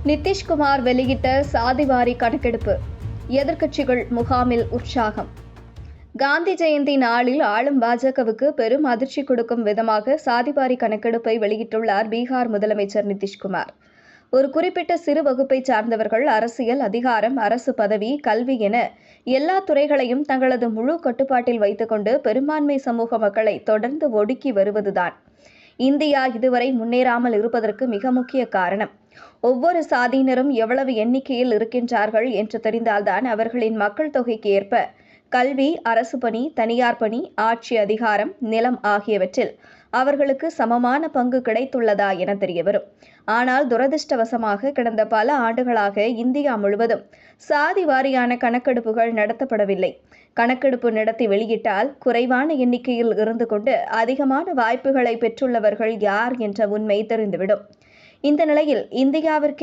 நிதிஷ்குமார் வெளியிட்ட சாதிவாரி கணக்கெடுப்பு, எதிர்க்கட்சிகள் முகாமில் உற்சாகம். காந்தி ஜெயந்தி நாளில் ஆளும் பாஜகவுக்கு பெரும் அதிர்ச்சி கொடுக்கும் விதமாக சாதிவாரி கணக்கெடுப்பை வெளியிட்டுள்ளார் பீகார் முதலமைச்சர் நிதிஷ்குமார். ஒரு குறிப்பிட்ட சிறு வகுப்பை சார்ந்தவர்கள் அரசியல், அதிகாரம், அரசு பதவி, கல்வி என எல்லா துறைகளையும் தங்களது முழு கட்டுப்பாட்டில் வைத்துக் கொண்டு பெரும்பான்மை சமூக மக்களை தொடர்ந்து ஒடுக்கி வருவதுதான் இந்தியா இதுவரை முன்னேறாமல் இருப்பதற்கு மிக முக்கிய காரணம். ஒவ்வொரு சாதியினரும் எவ்வளவு எண்ணிக்கையில் இருக்கின்றார்கள் என்று தெரிந்தால்தான் அவர்களின் மக்கள் தொகைக்கு ஏற்ப கல்வி, அரசு பணி, தனியார் பணி, ஆட்சி அதிகாரம், நிலம் ஆகியவற்றில் அவர்களுக்கு சமமான பங்கு கிடைத்துள்ளதா என தெரியவரும். ஆனால் துரதிருஷ்டவசமாக கடந்த பல ஆண்டுகளாக இந்தியா முழுவதும் சாதி வாரியான கணக்கெடுப்புகள் நடத்தப்படவில்லை. கணக்கெடுப்பு நடத்தி வெளியிட்டால் குறைவான எண்ணிக்கையில் இருந்து கொண்டு அதிகமான வாய்ப்புகளை பெற்றுள்ளவர்கள் யார் என்ற உண்மை தெரிந்துவிடும். இந்த நிலையில் இந்தியாவிற்கே